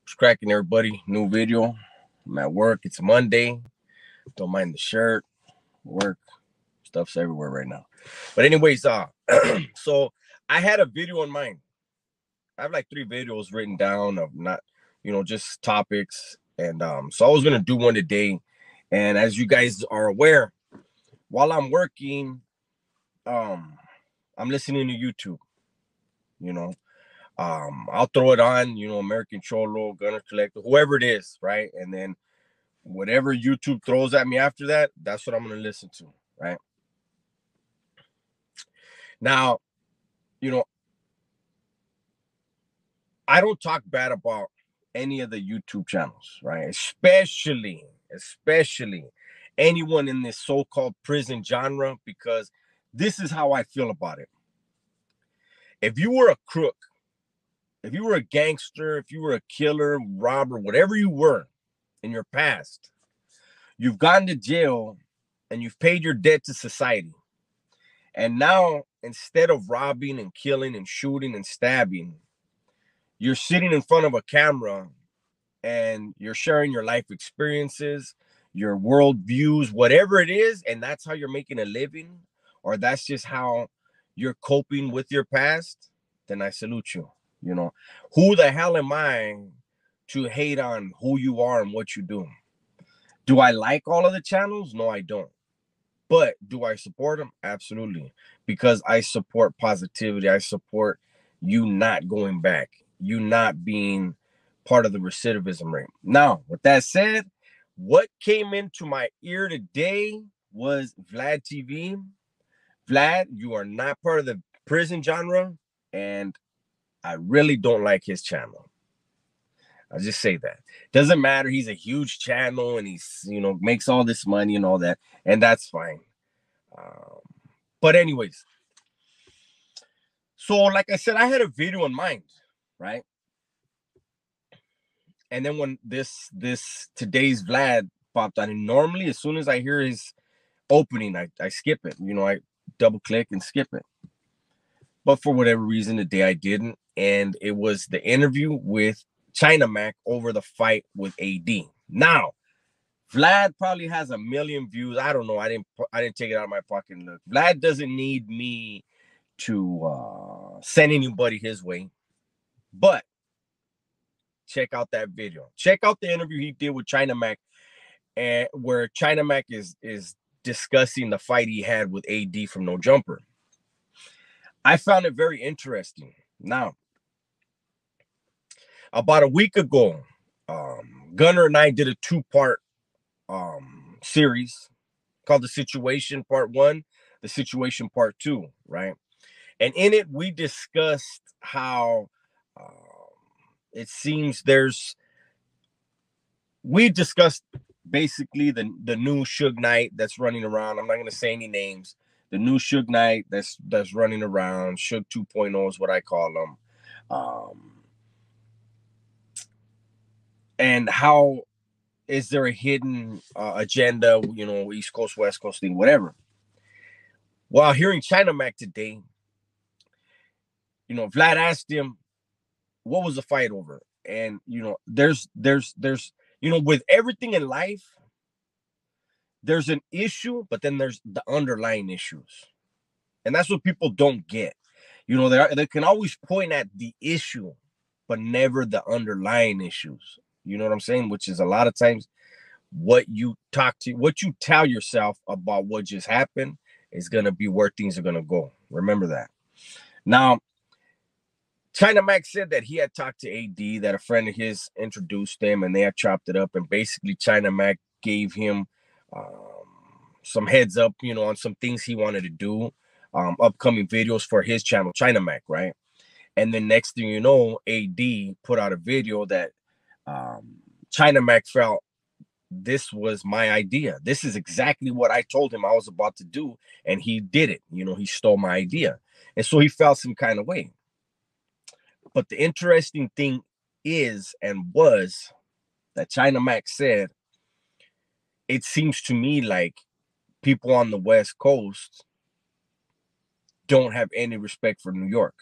What's cracking, everybody? New video. I'm at work. It's Monday. Don't mind the shirt. Work stuff's everywhere right now. But anyways, so I had a video in mind. I have like 3 videos written down of not, just topics, and so I was gonna do one today. And as you guys are aware, while I'm working, I'm listening to YouTube. You know, I'll throw it on. American Cholo, Gunner Collector, whoever it is, right? And then whatever YouTube throws at me after that, that's what I'm going to listen to, right? Now, you know, I don't talk bad about any of the YouTube channels, right? Especially anyone in this so-called prison genre, because this is how I feel about it. If you were a crook, if you were a gangster, if you were a killer, robber, whatever you were in your past, you've gone to jail and you've paid your debt to society. And now, instead of robbing and killing and shooting and stabbing, you're sitting in front of a camera and you're sharing your life experiences, your world views, whatever it is, and that's how you're making a living, or that's just how you're coping with your past, then I salute you. Who the hell am I to hate on who you are and what you do? Do I like all of the channels? No, I don't. But do I support them? Absolutely. Because I support positivity. I support you not going back, you not being part of the recidivism rate. Now, with that said, what came into my ear today was Vlad TV. Vlad, you are not part of the prison genre, and I really don't like his channel. I'll just say that. Doesn't matter. He's a huge channel and he's, makes all this money and all that. And that's fine. But anyways, so like I said, I had a video in mind, right? And then when this today's Vlad popped on, and normally as soon as I hear his opening, I skip it. I double click and skip it. But for whatever reason, today I didn't. And it was the interview with China Mac over the fight with AD. Now, Vlad probably has 1 million views. I don't know. I didn't take it out of my pocket and look. Vlad doesn't need me to send anybody his way. But check out that video. Check out the interview he did with China Mac, and where China Mac is discussing the fight he had with AD from No Jumper. I found it very interesting. Now, about a week ago, Gunner and I did a 2-part series called The Situation Part 1, The Situation Part 2, right? And in it, we discussed how it seems we discussed basically the new Suge Knight that's running around. I'm not going to say any names. The new Suge Knight that's running around. Suge 2.0 is what I call him. And how is there a hidden agenda, East Coast, West Coast thing, whatever. While hearing China Mac today, Vlad asked him, what was the fight over? And, there's with everything in life, there's an issue, but then there's the underlying issues. And that's what people don't get. They can always point at the issue, but never the underlying issues. You know what I'm saying? Which is a lot of times what you tell yourself about what just happened is going to be where things are going to go. Remember that. Now, China Mac said that he had talked to AD, that a friend of his introduced him, and they had chopped it up. And basically, China Mac gave him some heads up, on some things he wanted to do, upcoming videos for his channel, China Mac, right? And then next thing you know, AD put out a video that China Mac felt, this was my idea. This is exactly what I told him I was about to do. And he did it. He stole my idea. And so he felt some kind of way. But the interesting thing is, and was, that China Mac said, it seems to me like people on the West Coast don't have any respect for New York.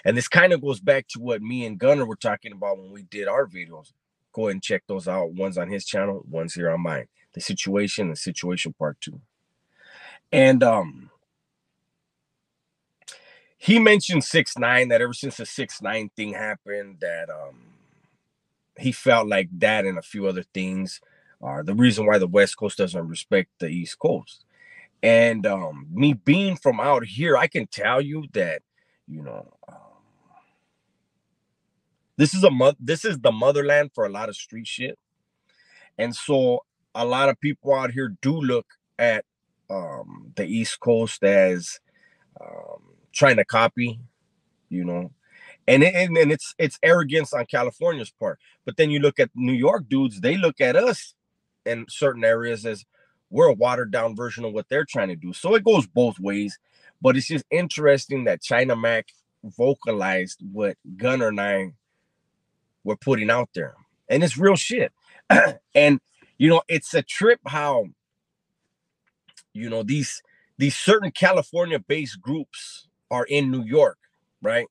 And this kind of goes back to what me and Gunner were talking about when we did our videos. Go ahead and check those out. One's on his channel, one's here on mine. The Situation Part 2. And he mentioned 6ix9ine, that ever since the 6ix9ine thing happened, that he felt like that and a few other things are the reason why the West Coast doesn't respect the East Coast. And me being from out here, I can tell you that, you know, this is the motherland for a lot of street shit. And so a lot of people out here do look at the East Coast as trying to copy, you know, and it's arrogance on California's part. But then you look at New York dudes, they look at us in certain areas as we're a watered down version of what they're trying to do. So it goes both ways. But it's just interesting that China Mac vocalized what Gunner and I were putting out there, and it's real shit. And you know, it's a trip how, you know, these certain California based groups are in New York, right?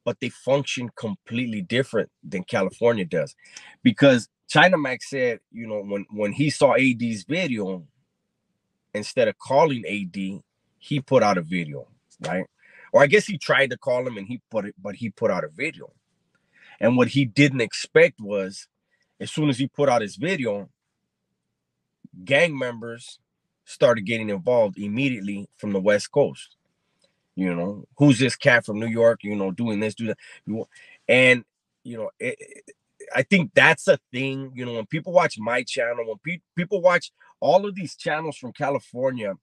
But they function completely different than California does. Because China Mac said, you know, when he saw AD's video, instead of calling AD, he put out a video, right? Or I guess he tried to call him and he put out a video. And what he didn't expect was, as soon as he put out his video, gang members started getting involved immediately from the West Coast. You know, who's this cat from New York, you know, doing this, do that. And, you know, I think that's a thing, you know, when people watch my channel, when people watch all of these channels from California,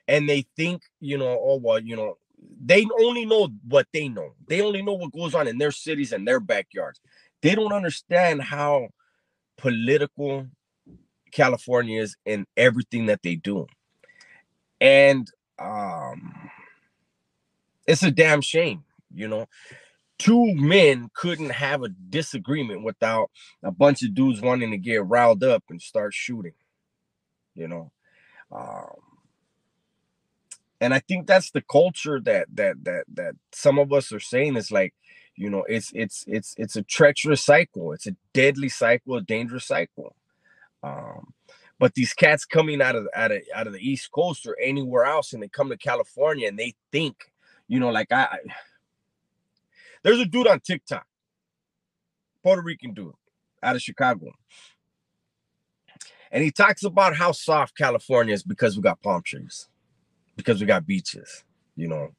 and they think, you know, oh, well, you know, they only know what they know. They only know what goes on in their cities and their backyards. They don't understand how political California is in everything that they do. And it's a damn shame, you know. Two men couldn't have a disagreement without a bunch of dudes wanting to get riled up and start shooting, you know. And I think that's the culture that some of us are saying is like, you know, it's a treacherous cycle. It's a deadly cycle, a dangerous cycle. But these cats coming out of the East Coast or anywhere else, and they come to California and they think, you know, like there's a dude on TikTok, Puerto Rican dude out of Chicago. And he talks about how soft California is because we got palm trees, because we got beaches, you know.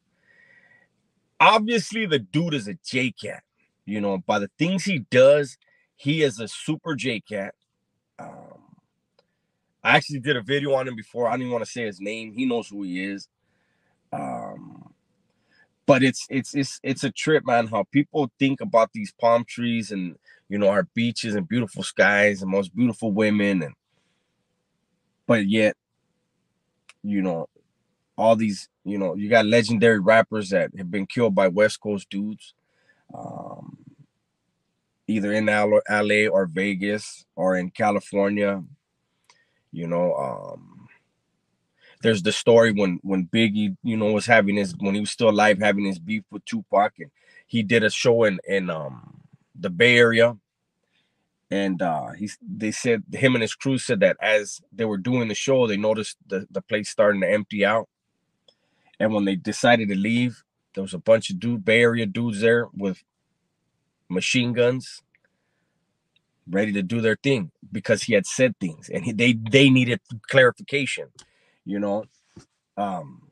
Obviously, the dude is a J-Cat, you know. By the things he does, he is a super J-Cat. I actually did a video on him before. I don't even want to say his name. He knows who he is. But it's a trip, man, how people think about these palm trees and, you know, our beaches and beautiful skies and most beautiful women, and but yet, you know, all these, you know, you got legendary rappers that have been killed by West Coast dudes, either in LA or Vegas or in California. You know, there's the story when Biggie, you know, was having when he was still alive, having his beef with Tupac, and he did a show in the Bay Area. And they said, him and his crew said that as they were doing the show, they noticed the place starting to empty out. And when they decided to leave, there was a bunch of Bay Area dudes there with machine guns, ready to do their thing, because he had said things, and they needed clarification, you know. And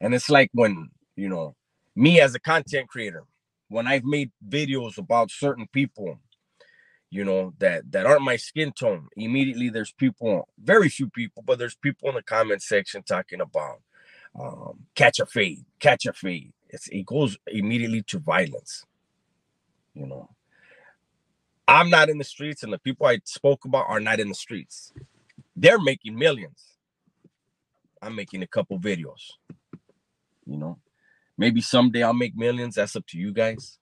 it's like when, you know, me as a content creator, when I've made videos about certain people, you know, that aren't my skin tone, immediately there's people, very few people, but there's people in the comment section talking about catch a fade. It goes immediately to violence, you know. I'm not in the streets, and the people I spoke about are not in the streets. They're making millions. I'm making a couple videos, you know. Maybe someday I'll make millions. That's up to you guys.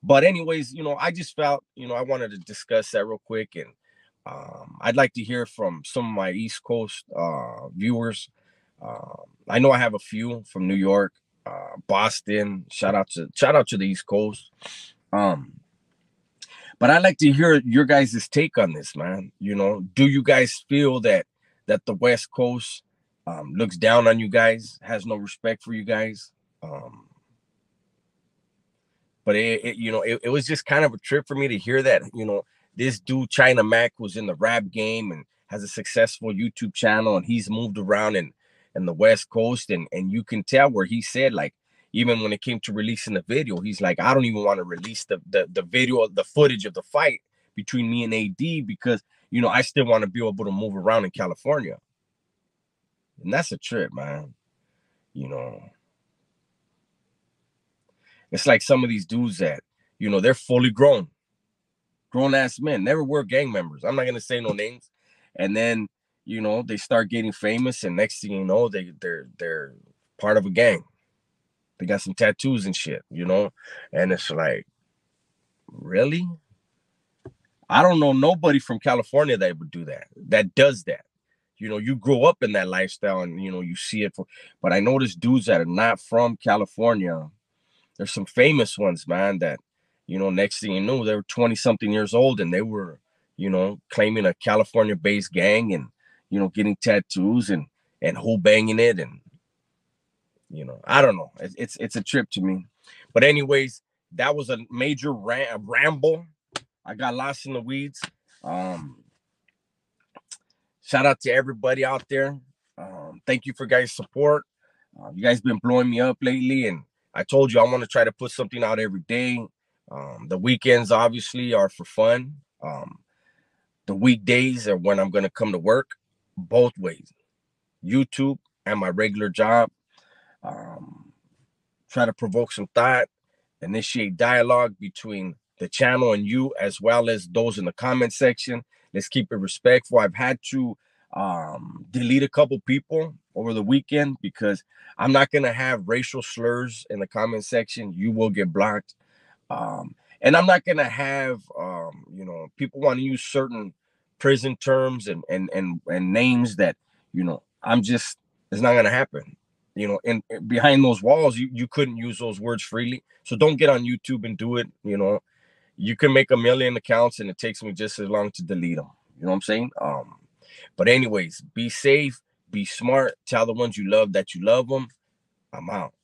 But anyways, you know, I just felt, you know, I wanted to discuss that real quick. And I'd like to hear from some of my East Coast viewers. I know I have a few from New York, Boston. Shout out to the East Coast. But I'd like to hear your guys' take on this, man. You know, do you guys feel that the West Coast looks down on you guys, has no respect for you guys? But it was just kind of a trip for me to hear that, this dude China Mac was in the rap game and has a successful YouTube channel, and he's moved around in the West Coast, and you can tell where he said, like, even when it came to releasing the video, he's like, I don't even want to release the video, the footage of the fight between me and AD, because I still want to be able to move around in California. And that's a trip, man. It's like some of these dudes that, they're fully grown ass men, never were gang members. I'm not gonna say no names. And then, they start getting famous, and next thing you know, they're part of a gang. They got some tattoos and shit, and it's like, really? I don't know nobody from California that would do that, that does that. You grow up in that lifestyle, and you see it. But I notice dudes that are not from California. There's some famous ones, man, that, next thing you know, they were 20 something years old, and they were, claiming a California based gang, and, getting tattoos and who banging it. And, I don't know. It's a trip to me. But anyways, that was a major ramble. I got lost in the weeds. Shout out to everybody out there. Thank you for guys' support. You guys been blowing me up lately, and I told you I want to try to put something out every day. The weekends obviously are for fun. The weekdays are when I'm going to come to work, both ways, YouTube and my regular job. Try to provoke some thought, initiate dialogue between the channel and you, as well as those in the comment section. Let's keep it respectful. I've had to delete a couple people over the weekend because I'm not going to have racial slurs in the comment section. You will get blocked. And I'm not going to have, people want to use certain prison terms and names that, it's not going to happen. And behind those walls, you couldn't use those words freely. So don't get on YouTube and do it. You can make 1 million accounts, and it takes me just as long to delete them. You know what I'm saying? But anyways, be safe, be smart, tell the ones you love that you love them. I'm out.